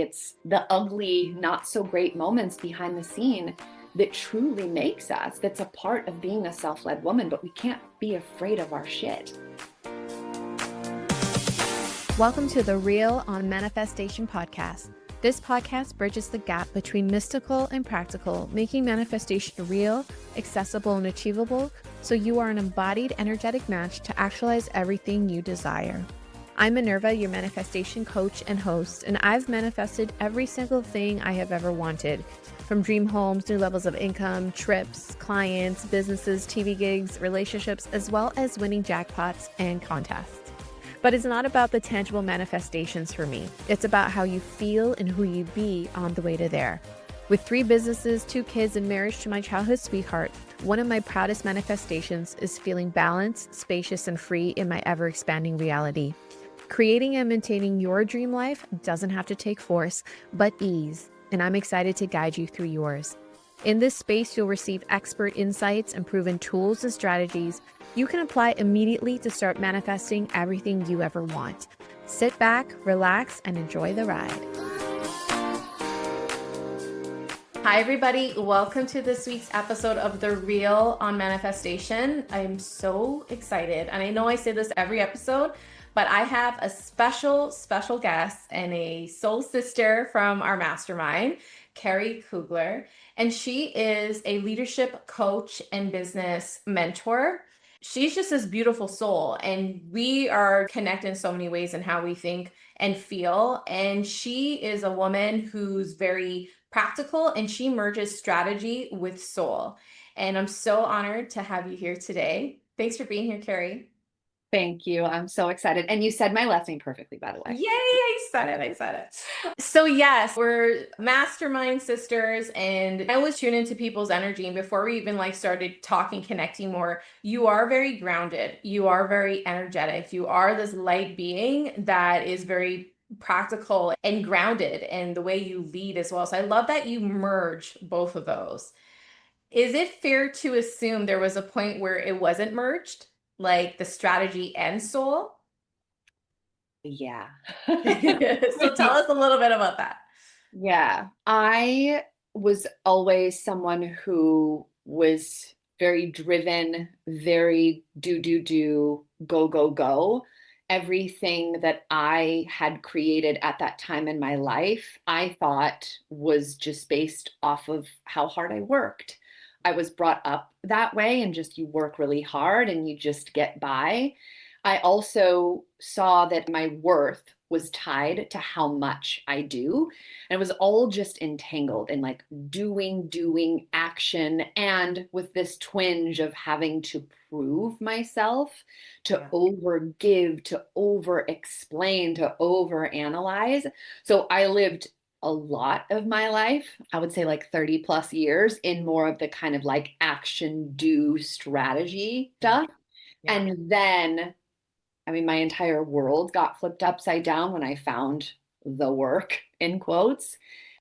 It's the ugly, not so great moments behind the scene that truly makes us, that's a part of being a self-led woman, but we can't be afraid of our shit. Welcome to the Real on Manifestation podcast. This podcast bridges the gap between mystical and practical, making manifestation real, accessible, and achievable so you are an embodied, energetic match to actualize everything you desire. I'm Minerva, your manifestation coach and host, and I've manifested every single thing I have ever wanted, from dream homes, new levels of income, trips, clients, businesses, TV gigs, relationships, as well as winning jackpots and contests. But it's not about the tangible manifestations for me. It's about how you feel and who you be on the way to there. With 3 businesses, 2 kids, and marriage to my childhood sweetheart, one of my proudest manifestations is feeling balanced, spacious, and free in my ever-expanding reality. Creating and maintaining your dream life doesn't have to take force, but ease, and I'm excited to guide you through yours. In this space, you'll receive expert insights and proven tools and strategies you can apply immediately to start manifesting everything you ever want. Sit back, relax, and enjoy the ride. Hi, everybody. Welcome to this week's episode of The Real on Manifestation. I'm so excited. And I know I say this every episode, but I have a special guest and a soul sister from our mastermind, Keri Kugler. And she is a leadership coach and business mentor. She's just this beautiful soul, and we are connected in so many ways in how we think and feel. And she is a woman who's very practical, and she merges strategy with soul. And I'm so honored to have you here today. Thanks for being here, Keri. Thank you. I'm so excited. And you said my last name perfectly, by the way. Yay, I said it. So yes, we're mastermind sisters, and I always tune into people's energy. And before we even started talking, connecting more, you are very grounded. You are very energetic. You are this light being that is very practical and grounded in the way you lead as well. So I love that you merge both of those. Is it fair to assume there was a point where it wasn't merged, like the strategy and soul? Yeah. So tell us a little bit about that. Yeah. I was always someone who was very driven, very do, go. Everything that I had created at that time in my life, I thought was just based off of how hard I worked. I was brought up that way, and just you work really hard and you just get by. I also saw that my worth was tied to how much I do. And it was all just entangled in doing action, and with this twinge of having to prove myself, to over give, to over explain, to over analyze. So I lived a lot of my life, I would say 30 plus years, in more of the kind of action, do, strategy stuff. Yeah. And then my entire world got flipped upside down when I found the work, in quotes,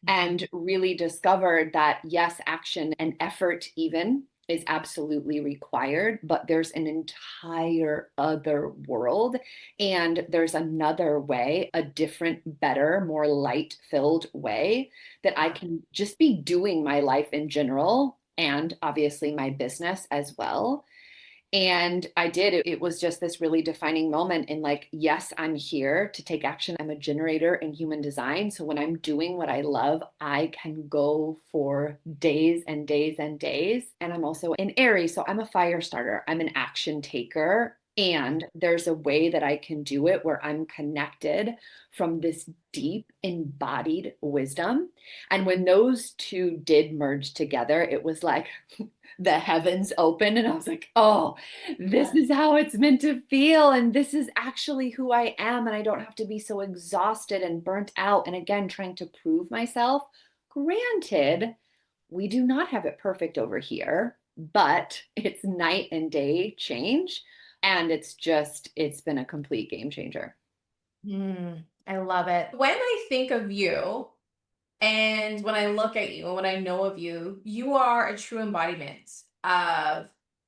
and really discovered that yes, action and effort even is absolutely required, but there's an entire other world, and there's another way, a different, better, more light-filled way that I can just be doing my life in general, and obviously my business as well. And I did. It was just this really defining moment in yes, I'm here to take action. I'm a generator in human design. So when I'm doing what I love, I can go for days and days and days. And I'm also an Aries. So I'm a fire starter. I'm an action taker. And there's a way that I can do it where I'm connected from this deep embodied wisdom. And when those two did merge together, it was like the heavens opened, and I was like, oh, this is how it's meant to feel. And this is actually who I am. And I don't have to be so exhausted and burnt out. And again, trying to prove myself. Granted, we do not have it perfect over here, but it's night and day change. And it's been a complete game changer. I love it. When I think of you, and when I look at you and when I know of you, you are a true embodiment of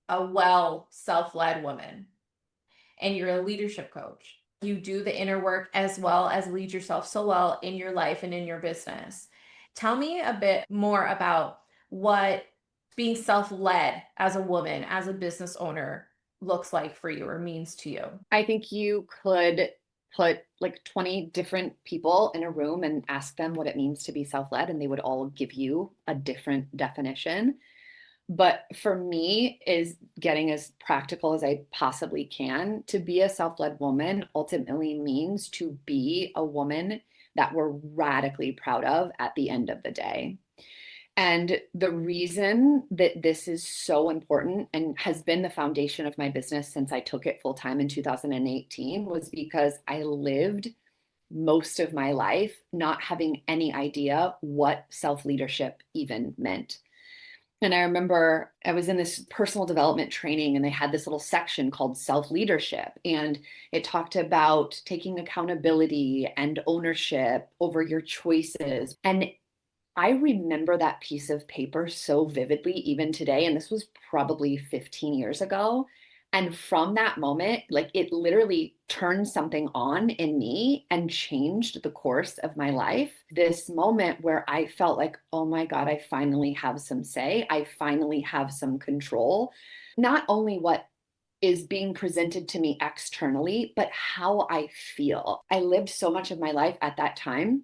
a well self-led woman, and you're a leadership coach. you do the inner work as well as lead yourself so well in your life and in your business. Tell me a bit more about what being self-led as a woman, as a business owner looks like for you or means to you. I think you could put like 20 different people in a room and ask them what it means to be self-led, and they would all give you a different definition. But for me, is getting as practical as I possibly can. To be a self-led woman ultimately means to be a woman that we're radically proud of at the end of the day. And the reason that this is so important and has been the foundation of my business since I took it full time in 2018 was because I lived most of my life not having any idea what self leadership even meant. And I remember I was in this personal development training and they had this little section called self leadership. And it talked about taking accountability and ownership over your choices. And I remember that piece of paper so vividly, even today. And this was probably 15 years ago. And from that moment, like it literally turned something on in me and changed the course of my life. This moment where I felt like, oh my God, I finally have some say. I finally have some control. Not only what is being presented to me externally, but how I feel. I lived so much of my life at that time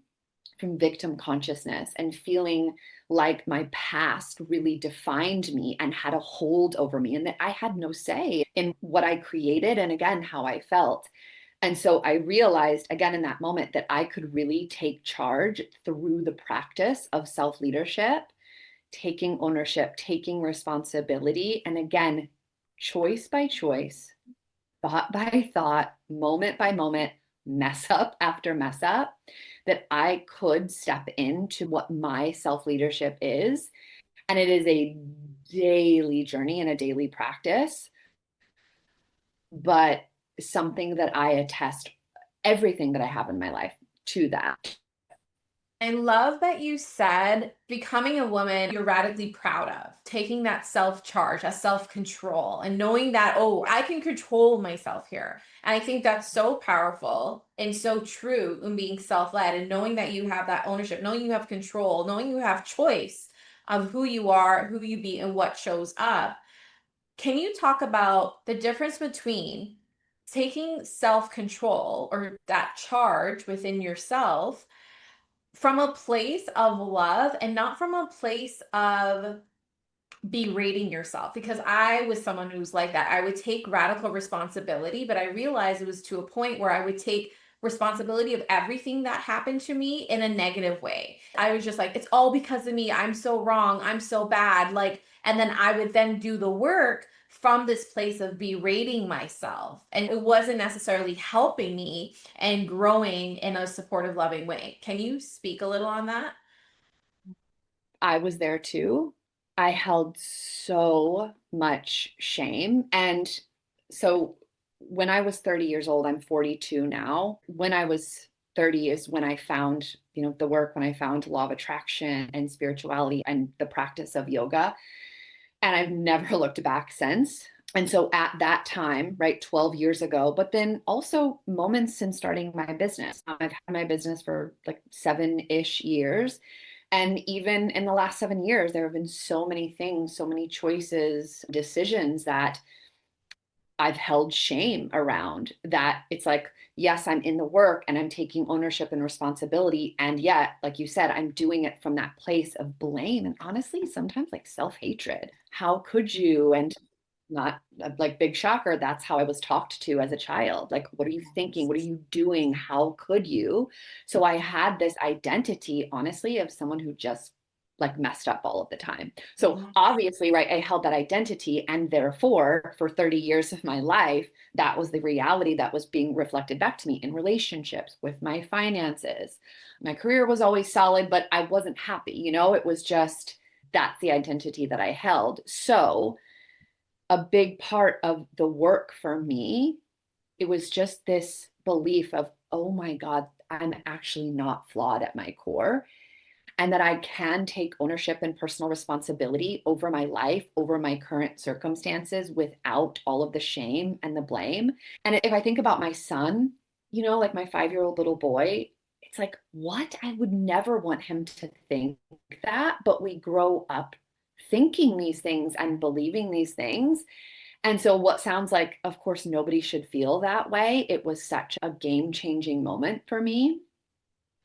from victim consciousness and feeling like my past really defined me and had a hold over me, and that I had no say in what I created and again, how I felt. And so I realized again in that moment that I could really take charge through the practice of self leadership, taking ownership, taking responsibility, and again, choice by choice, thought by thought, moment by moment, mess up after mess up, that I could step into what my self leadership is. And it is a daily journey and a daily practice, but something that I attest everything that I have in my life to that. I love that you said becoming a woman you're radically proud of, taking that self charge, that self control, and knowing that, oh, I can control myself here. And I think that's so powerful and so true in being self led and knowing that you have that ownership, knowing you have control, knowing you have choice of who you are, who you be, and what shows up. Can you talk about the difference between taking self control or that charge within yourself from a place of love and not from a place of berating yourself? Because I was someone who's like that. I would take radical responsibility, but I realized it was to a point where I would take responsibility of everything that happened to me in a negative way. I was just like, it's all because of me. I'm so wrong. I'm so bad. Like, and then I would then do the work from this place of berating myself. And it wasn't necessarily helping me and growing in a supportive, loving way. Can you speak a little on that? I was there too. I held so much shame. And so when I was 30 years old, I'm 42 now. When I was 30 is when I found, the work, when I found law of attraction and spirituality and the practice of yoga. And I've never looked back since. And so at that time, right, 12 years ago, but then also moments since starting my business. I've had my business for like 7-ish years. And even in the last 7 years, there have been so many things, so many choices, decisions that I've held shame around, that it's like, yes, I'm in the work and I'm taking ownership and responsibility. And yet, like you said, I'm doing it from that place of blame and honestly, sometimes like self-hatred. How could you? And not like big shocker. That's how I was talked to as a child. Like, what are you thinking? What are you doing? How could you? So I had this identity, honestly, of someone who just like messed up all of the time. So obviously, right, I held that identity. And therefore, for 30 years of my life, that was the reality that was being reflected back to me in relationships, with my finances. My career was always solid, but I wasn't happy. It was just that's the identity that I held. So a big part of the work for me, it was just this belief of, oh my God, I'm actually not flawed at my core, and that I can take ownership and personal responsibility over my life, over my current circumstances without all of the shame and the blame. And if I think about my son, like my 5-year-old little boy, it's like, what? I would never want him to think that, but we grow up thinking these things and believing these things. And so, what sounds like, of course, nobody should feel that way, it was such a game-changing moment for me.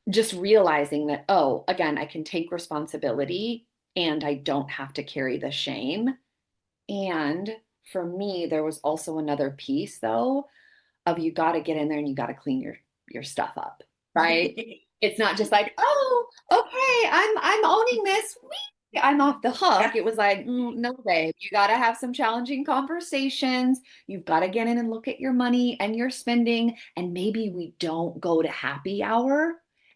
Just realizing that, oh, again, I can take responsibility and I don't have to carry the shame. And for me, there was also another piece, though, of you got to get in there and you got to clean your stuff up, right? It's not just like, oh, okay, I'm owning this. Whee! I'm off the hook. It was like, no, babe, you got to have some challenging conversations. You've got to get in and look at your money and your spending. And maybe we don't go to happy hour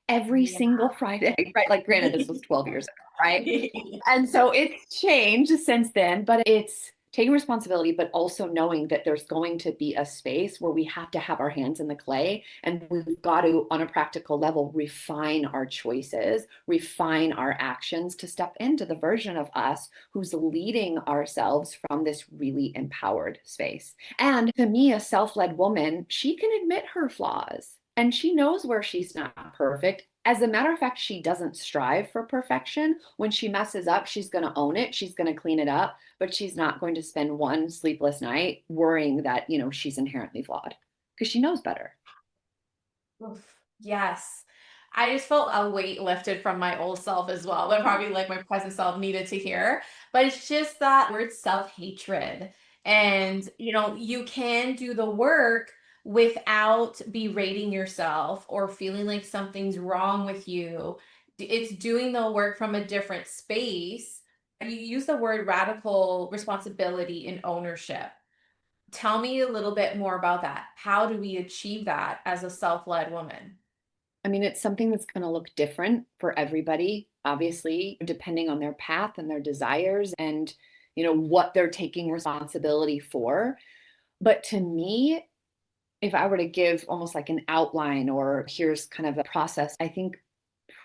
every single Friday, right? Like, granted, this was 12 years ago, right? And so it's changed since then, but it's taking responsibility, but also knowing that there's going to be a space where we have to have our hands in the clay and we've got to, on a practical level, refine our choices, refine our actions to step into the version of us who's leading ourselves from this really empowered space. And to me, a self-led woman, she can admit her flaws and she knows where she's not perfect. As a matter of fact, she doesn't strive for perfection. When she messes up, she's going to own it. She's going to clean it up, but she's not going to spend one sleepless night worrying that, she's inherently flawed because she knows better. Oof, yes. I just felt a weight lifted from my old self as well, but probably like my present self needed to hear. But it's just that word self-hatred. And, you can do the work without berating yourself or feeling like something's wrong with you. It's doing the work from a different space. You use the word radical responsibility and ownership. Tell me a little bit more about that. How do we achieve that as a self-led woman? I mean, it's something that's going to look different for everybody, obviously, depending on their path and their desires and, what they're taking responsibility for. But to me, if I were to give almost like an outline or here's kind of a process, I think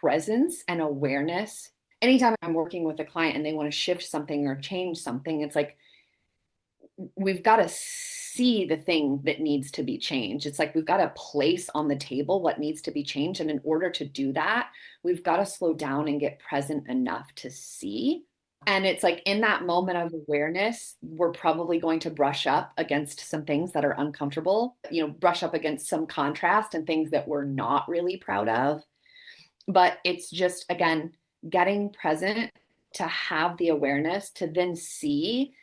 presence and awareness. Anytime I'm working with a client and they want to shift something or change something, it's like we've got to see the thing that needs to be changed. It's like we've got to place on the table what needs to be changed. And in order to do that, we've got to slow down and get present enough to see. And it's like in that moment of awareness, we're probably going to brush up against some things that are uncomfortable, brush up against some contrast and things that we're not really proud of. But it's just, again, getting present to have the awareness to then see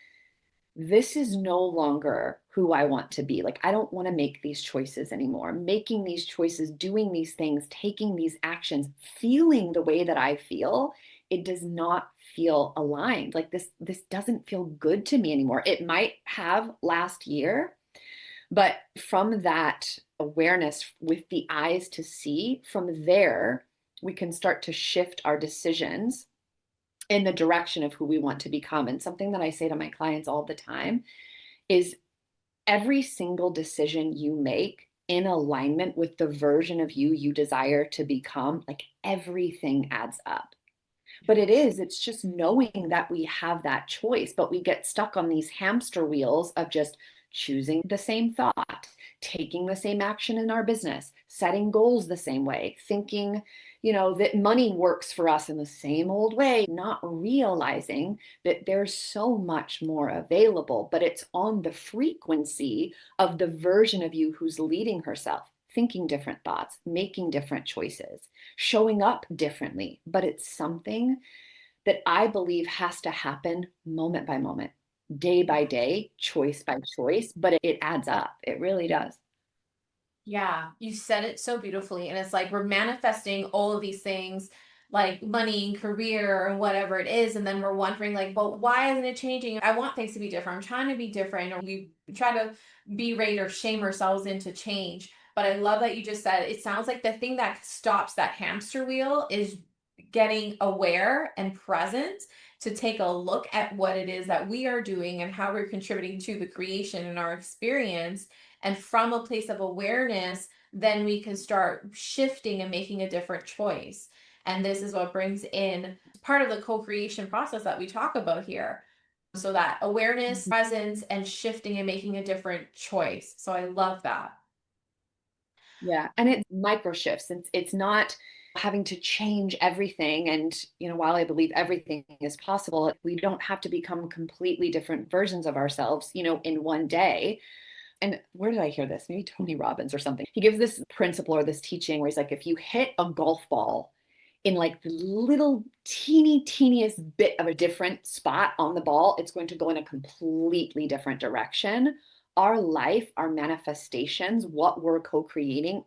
this is no longer who I want to be. Like, I don't want to make these choices anymore. Making these choices, doing these things, taking these actions, feeling the way that I feel, it does not feel aligned. Like this doesn't feel good to me anymore. It might have last year, but from that awareness with the eyes to see, from there, we can start to shift our decisions in the direction of who we want to become. And something that I say to my clients all the time is every single decision you make in alignment with the version of you desire to become, like everything adds up. But it's just knowing that we have that choice, but we get stuck on these hamster wheels of just choosing the same thought, taking the same action in our business, setting goals the same way, thinking, that money works for us in the same old way, not realizing that there's so much more available, but it's on the frequency of the version of you who's leading herself, thinking different thoughts, making different choices, showing up differently. But it's something that I believe has to happen moment by moment, day by day, choice by choice, but it adds up. It really does. Yeah, you said it so beautifully. And it's like we're manifesting all of these things like money, career, or whatever it is. And then we're wondering, like, well, why isn't it changing? I want things to be different. I'm trying to be different. Or we try to berate or shame ourselves into change. But I love that you just said it sounds like the thing that stops that hamster wheel is getting aware and present to take a look at what it is that we are doing and how we're contributing to the creation and our experience. And from a place of awareness, then we can start shifting and making a different choice. And this is what brings in part of the co-creation process that we talk about here. So that awareness, presence, and shifting and making a different choice. So I love that. Yeah. And it's micro shifts. It's not having to change everything. And, while I believe everything is possible, we don't have to become completely different versions of ourselves, in one day. And where did I hear this? Maybe Tony Robbins or something. He gives this principle or this teaching where he's like, if you hit a golf ball in like the little teeniest bit of a different spot on the ball, it's going to go in a completely different direction. Our life, our manifestations, what we're co-creating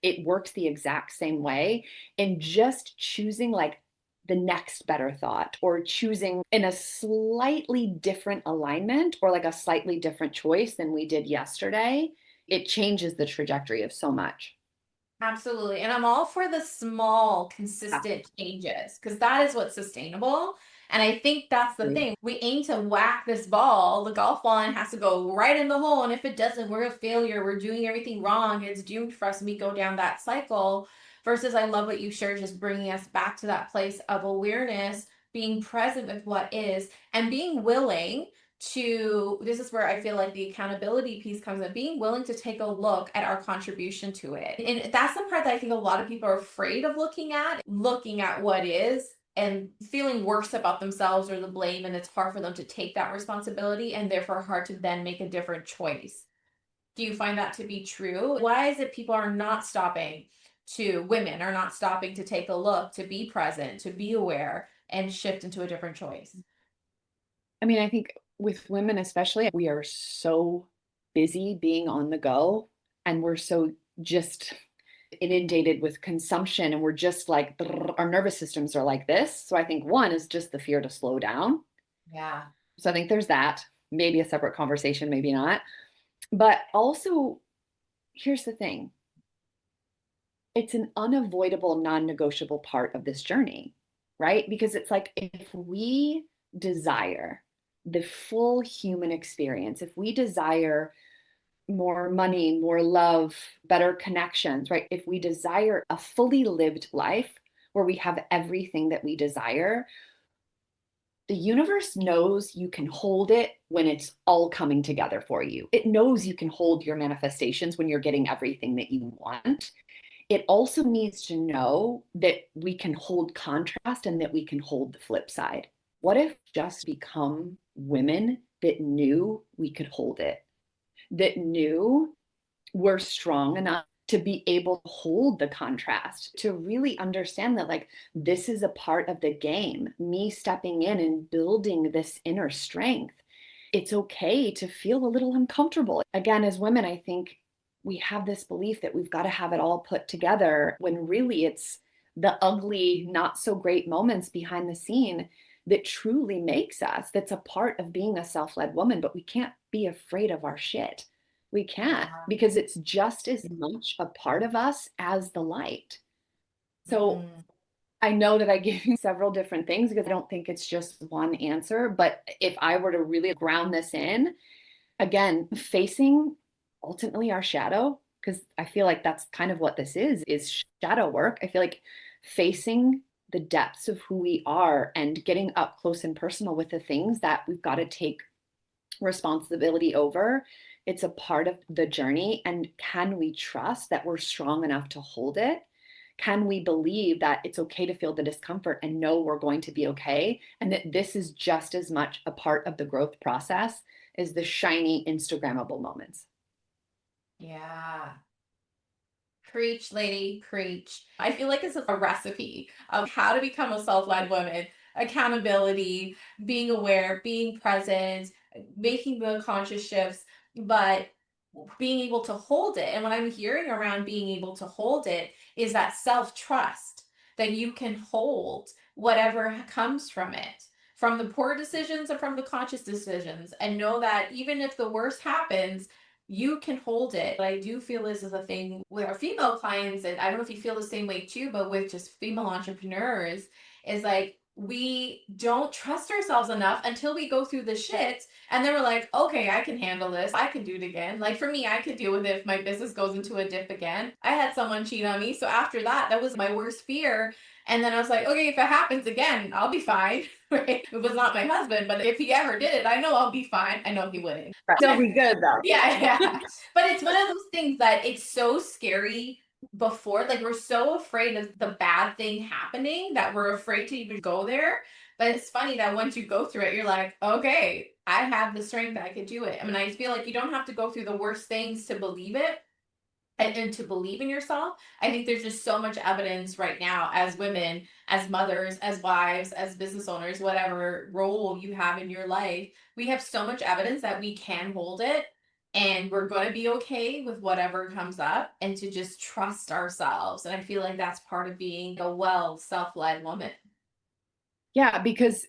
it works the exact same way. And just choosing like the next better thought or choosing in a slightly different alignment or like a slightly different choice than we did yesterday, it changes the trajectory of so much. Absolutely. And I'm all for the small, Yeah, consistent changes because that is what's sustainable. And I think that's the agree. thing. We aim to whack this ball, the golf ball, and it has to go right in the hole. And if it doesn't, we're a failure. We're doing everything wrong. It's doomed for us. And we go down that cycle. Versus, I love what you shared, just bringing us back to that place of awareness, being present with what is, and being willing to, this is where I feel like the accountability piece comes in, being willing to take a look at our contribution to it. And that's the part that I think a lot of people are afraid of looking at what is and feeling worse about themselves or the blame. And it's hard for them to take that responsibility and therefore hard to then make a different choice. Do you find that to be true? Why is it people are not stopping women are not stopping to take a look, to be present, to be aware, and shift into a different choice? I mean, I think with women especially, we are so busy being on the go and we're so just inundated with consumption and we're just like our nervous systems are like this. So I think one is just the fear to slow down. Yeah. So I think there's that. Maybe a separate conversation, maybe not. But also, here's the thing. It's an unavoidable, non-negotiable part of this journey, right? Because it's like if we desire the full human experience, if we desire more money, more love, better connections, right? If we desire a fully lived life where we have everything that we desire, the universe knows you can hold it when it's all coming together for you. It knows you can hold your manifestations when you're getting everything that you want. It also needs to know that we can hold contrast and that we can hold the flip side. What if just become women that knew we could hold it, that knew we're strong enough to be able to hold the contrast, to really understand that, like, this is a part of the game, me stepping in and building this inner strength. It's okay to feel a little uncomfortable. Again, as women, I think we have this belief that we've got to have it all put together when really it's the ugly, not so great moments behind the scene that truly makes us, that's a part of being a self-led woman. But we can't be afraid of our shit. We can't, Yeah. because it's just as much a part of us as the light. So Mm. I know that I gave you several different things because I don't think it's just one answer. But if I were to really ground this in, again, facing ultimately our shadow, because I feel like that's kind of what this is shadow work. I feel like facing the depths of who we are and getting up close and personal with the things that we've got to take responsibility over. It's a part of the journey. And can we trust that we're strong enough to hold it? Can we believe that it's okay to feel the discomfort and know we're going to be okay? And that this is just as much a part of the growth process as the shiny Instagrammable moments. Yeah. Preach, lady, preach. I feel like it's a recipe of how to become a self-led woman, accountability, being aware, being present, making the conscious shifts, but being able to hold it. And what I'm hearing around being able to hold it is that self-trust that you can hold whatever comes from the poor decisions and from the conscious decisions, and know that even if the worst happens, you can hold it. But I do feel this is a thing with our female clients, and I don't know if you feel the same way too, but with just female entrepreneurs, is like we don't trust ourselves enough until we go through the shit. And then we're like, okay, I can handle this. I can do it again. Like for me, I could deal with it if my business goes into a dip again. I had someone cheat on me. So after that, that was my worst fear. And then I was like, okay, if it happens again, I'll be fine. Right? It was not my husband, but if he ever did it, I know I'll be fine. I know he wouldn't. Right. Still be good though. Yeah, yeah. But it's one of those things that it's so scary before, like we're so afraid of the bad thing happening that we're afraid to even go there. But it's funny that once you go through it, you're like, okay, I have the strength, I could do it. I mean, I feel like you don't have to go through the worst things to believe it and to believe in yourself. I think there's just so much evidence right now as women, as mothers, as wives, as business owners, whatever role you have in your life, we have so much evidence that we can hold it and we're going to be okay with whatever comes up and to just trust ourselves. And I feel like that's part of being a well self-led woman. Yeah, because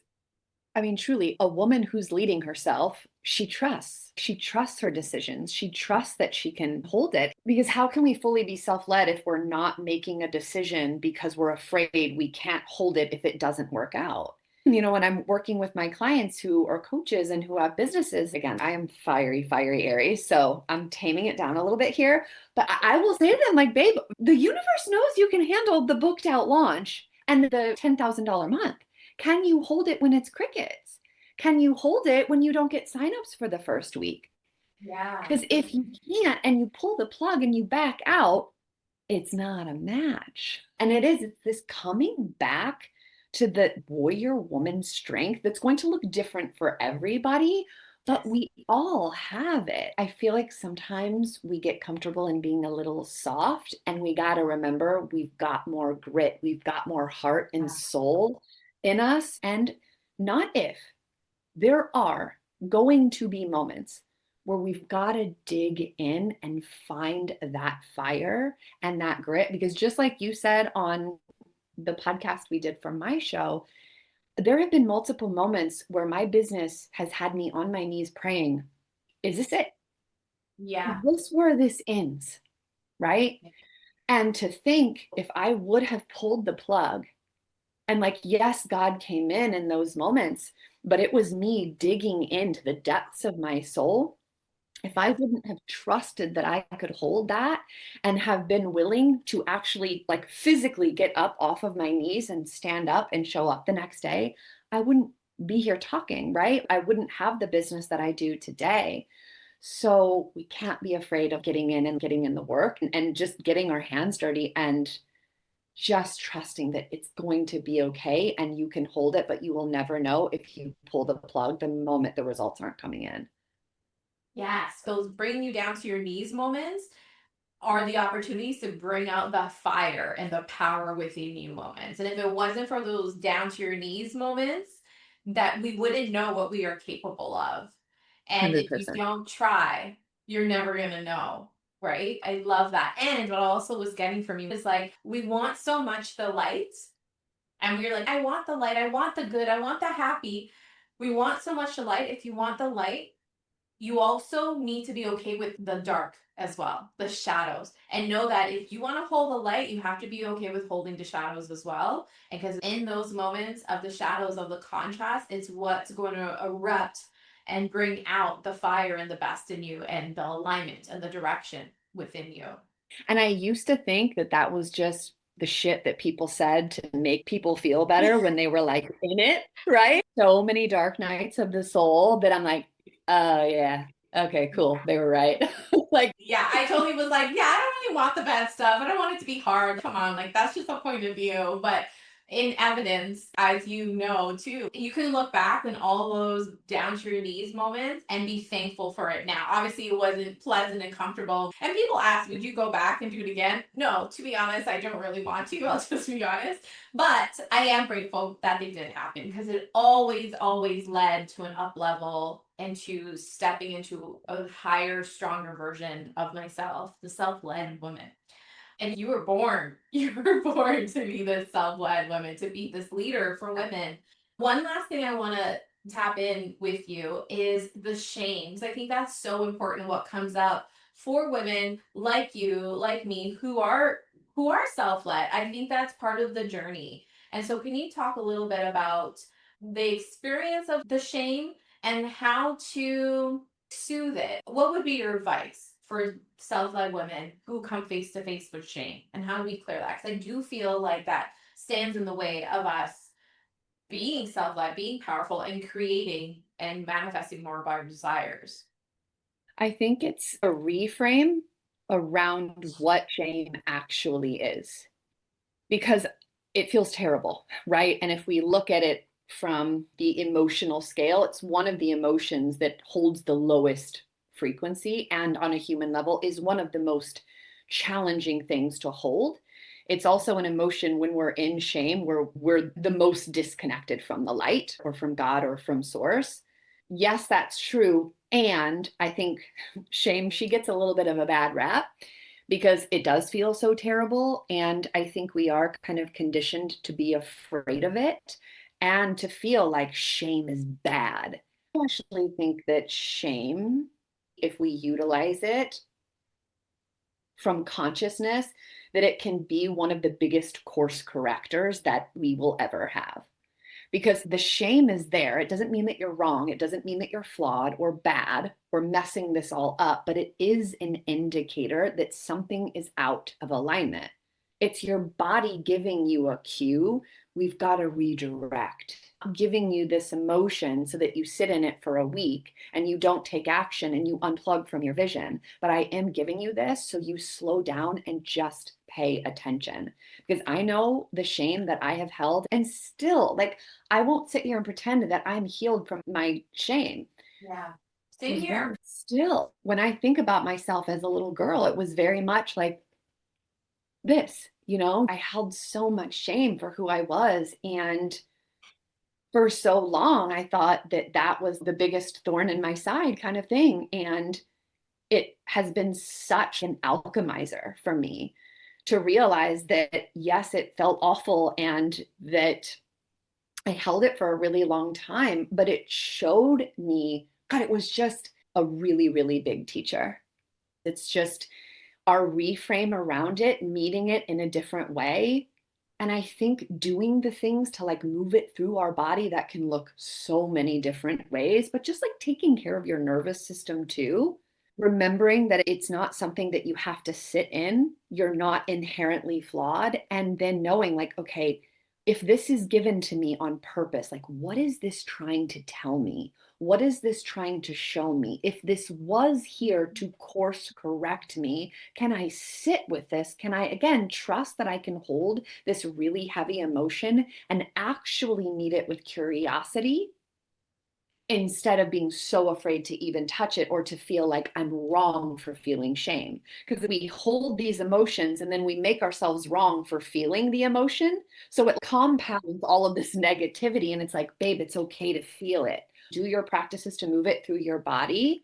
I mean, truly, a woman who's leading herself, she trusts. She trusts her decisions. She trusts that she can hold it. Because how can we fully be self led if we're not making a decision because we're afraid we can't hold it if it doesn't work out? You know, when I'm working with my clients who are coaches and who have businesses, again, I am fiery, fiery Aries. So I'm taming it down a little bit here. But I will say to them, like, babe, the universe knows you can handle the booked out launch and the $10,000 month. Can you hold it when it's crickets? Can you hold it when you don't get signups for the first week? Yeah. Because if you can't and you pull the plug and you back out, it's not a match. And it's this coming back to the warrior woman strength that's going to look different for everybody, but we all have it. I feel like sometimes we get comfortable in being a little soft, and we got to remember we've got more grit, we've got more heart and soul in us. And not if, there are going to be moments where we've got to dig in and find that fire and that grit. Because just like you said on the podcast we did for my show, there have been multiple moments where my business has had me on my knees praying, is this it? Is Yeah. this where this ends? Right? And to think if I would have pulled the plug, and like, yes, God came in those moments, but it was me digging into the depths of my soul. If I wouldn't have trusted that I could hold that and have been willing to actually like physically get up off of my knees and stand up and show up the next day, I wouldn't be here talking, right? I wouldn't have the business that I do today. So we can't be afraid of getting in and getting in the work and just getting our hands dirty and just trusting that it's going to be okay and you can hold it, but you will never know if you pull the plug the moment the results aren't coming in. Yes. Those bring you down to your knees moments are the opportunities to bring out the fire and the power within you moments. And if it wasn't for those down to your knees moments, that we wouldn't know what we are capable of. And if you 100%. don't try, you're never going to know. Right. I love that. And what also was getting from you is like, we want so much the light. And we're like, I want the light. I want the good. I want the happy. We want so much the light. If you want the light, you also need to be okay with the dark as well, the shadows, and know that if you want to hold the light, you have to be okay with holding the shadows as well. And because in those moments of the shadows of the contrast, it's what's going to erupt and bring out the fire and the best in you and the alignment and the direction within you. And I used to think that that was just the shit that people said to make people feel better when they were like in it, right? So many dark nights of the soul that I'm like, oh yeah, okay, cool. They were right. Like, Yeah, I totally was like, yeah, I don't really want the bad stuff. I don't want it to be hard. Come on, like that's just a point of view. But in evidence, as you know too, you can look back on all those down to your knees moments and be thankful for it now. Obviously, it wasn't pleasant and comfortable. And people ask, would you go back and do it again? No, to be honest, I don't really want to. I'll just be honest. But I am grateful that they did happen because it always, always led to an up level and to stepping into a higher, stronger version of myself, the self-led woman. And you were born to be this self-led woman, to be this leader for women. One last thing I want to tap in with you is the shames. I think that's so important what comes up for women like you, like me, who are self-led. I think that's part of the journey. And so can you talk a little bit about the experience of the shame and how to soothe it? What would be your advice for self-led women who come face to face with shame, and how do we clear that? Because I do feel like that stands in the way of us being self-led, being powerful, and creating and manifesting more of our desires. I think it's a reframe around what shame actually is, because it feels terrible, right? And if we look at it from the emotional scale, it's one of the emotions that holds the lowest frequency, and on a human level is one of the most challenging things to hold. It's also an emotion when we're in shame where we're the most disconnected from the light or from God or from source. Yes, that's true. And I think shame, she gets a little bit of a bad rap because it does feel so terrible. And I think we are kind of conditioned to be afraid of it and to feel like shame is bad. I actually think that shame, if we utilize it from consciousness, that it can be one of the biggest course correctors that we will ever have. Because the shame is there. It doesn't mean that you're wrong. It doesn't mean that you're flawed or bad or messing this all up, but it is an indicator that something is out of alignment. It's your body giving you a cue. We've got to redirect. I'm giving you this emotion so that you sit in it for a week and you don't take action and you unplug from your vision. But I am giving you this so you slow down and just pay attention. Because I know the shame that I have held, and still, like, I won't sit here and pretend that I'm healed from my shame. Yeah. Same here. Still, when I think about myself as a little girl, it was very much like this, I held so much shame for who I was. And for so long, I thought that that was the biggest thorn in my side kind of thing. And it has been such an alchemizer for me to realize that, yes, it felt awful and that I held it for a really long time, but it showed me, God, it was just a really, really big teacher. It's just our reframe around it, meeting it in a different way. And I think doing the things to like move it through our body that can look so many different ways, but just like taking care of your nervous system too. Remembering that it's not something that you have to sit in, you're not inherently flawed. And then knowing, like, okay, if this is given to me on purpose, like, what is this trying to tell me? What is this trying to show me? If this was here to course correct me, can I sit with this? Can I, again, trust that I can hold this really heavy emotion and actually meet it with curiosity instead of being so afraid to even touch it or to feel like I'm wrong for feeling shame? Because we hold these emotions and then we make ourselves wrong for feeling the emotion. So it compounds all of this negativity. And it's like, babe, it's okay to feel it. Do your practices to move it through your body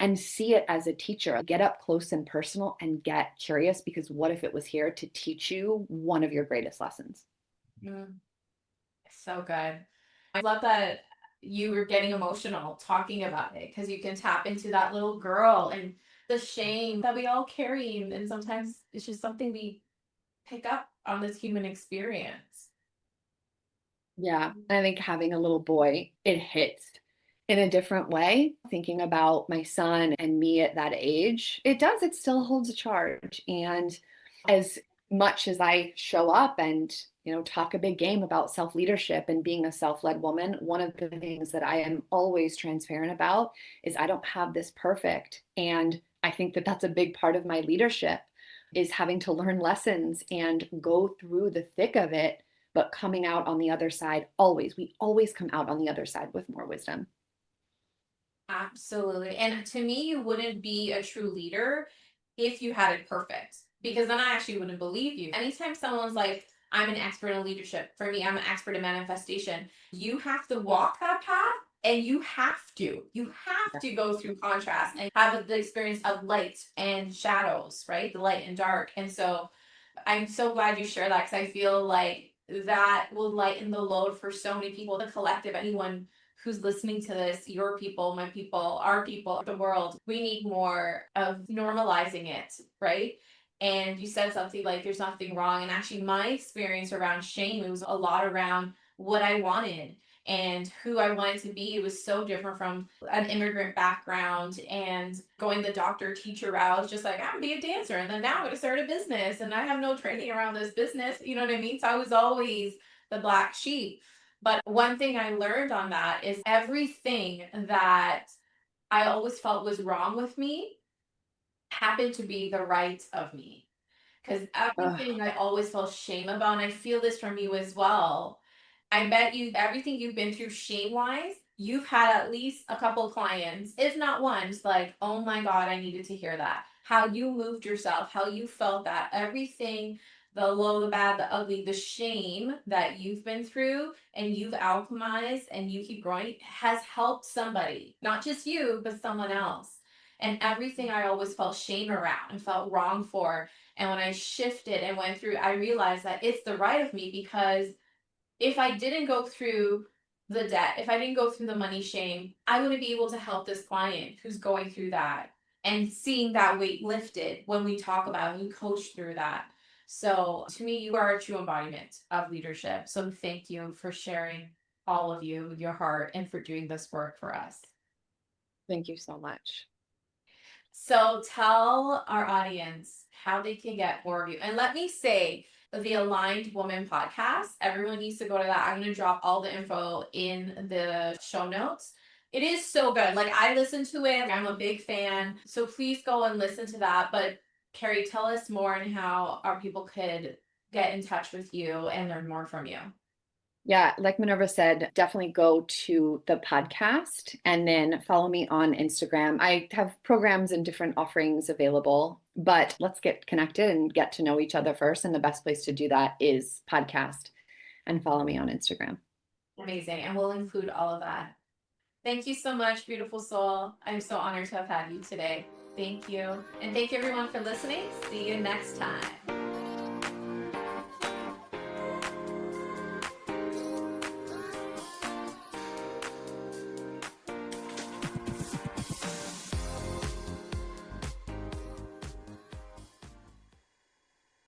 and see it as a teacher. Get up close and personal and get curious, because what if it was here to teach you one of your greatest lessons? Mm, so good. I love that you were getting emotional talking about it because you can tap into that little girl and the shame that we all carry. And sometimes it's just something we pick up on this human experience. Yeah. I think having a little boy, it hits in a different way. Thinking about my son and me at that age, it does, it still holds a charge. And as much as I show up and, talk a big game about self leadership and being a self led woman, one of the things that I am always transparent about is I don't have this perfect. And I think that that's a big part of my leadership is having to learn lessons and go through the thick of it, but coming out on the other side, we always come out on the other side with more wisdom. Absolutely. And to me, you wouldn't be a true leader if you had it perfect, because then I actually wouldn't believe you. Anytime someone's like, I'm an expert in leadership, for me, I'm an expert in manifestation, you have to walk that path and you have to go through contrast and have the experience of light and shadows, right? The light and dark. And so I'm so glad you share that because I feel like that will lighten the load for so many people, the collective, anyone who's listening to this, your people, my people, our people, the world. We need more of normalizing it, right? And you said something like there's nothing wrong. And actually, my experience around shame, it was a lot around what I wanted and who I wanted to be. It was so different from an immigrant background and going the doctor teacher route. I was just like, I'm gonna be a dancer, and then now I'm gonna start a business, and I have no training around this business. You know what I mean? So I was always the black sheep. But one thing I learned on that is everything that I always felt was wrong with me happened to be the right of me. Because Ugh. everything I always felt shame about, and I feel this from you as well. I bet you everything you've been through shame wise, you've had at least a couple of clients, if not once, like, oh my God, I needed to hear that. How you moved yourself, how you felt that, everything, the low, the bad, the ugly, the shame that you've been through and you've alchemized and you keep growing has helped somebody, not just you, but someone else. And everything I always felt shame around and felt wrong for. And when I shifted and went through, I realized that it's the right of me because if I didn't go through the debt, if I didn't go through the money shame, I wouldn't be able to help this client who's going through that and seeing that weight lifted when we talk about it, we coach through that. So to me, you are a true embodiment of leadership. So thank you for sharing all of you, your heart, and for doing this work for us. Thank you so much. So tell our audience how they can get more of you. And let me say, the Aligned Woman podcast, everyone needs to go to that. I'm going to drop all the info in the show notes. It is so good. Like, I listen to it. I'm a big fan. So please go and listen to that. But Keri, tell us more on how our people could get in touch with you and learn more from you. Yeah, like Minerva said, definitely go to the podcast and then follow me on Instagram. I have programs and different offerings available, but let's get connected and get to know each other first. And the best place to do that is podcast and follow me on Instagram. Amazing. And we'll include all of that. Thank you so much, beautiful soul. I'm so honored to have had you today. Thank you. And thank you everyone for listening. See you next time.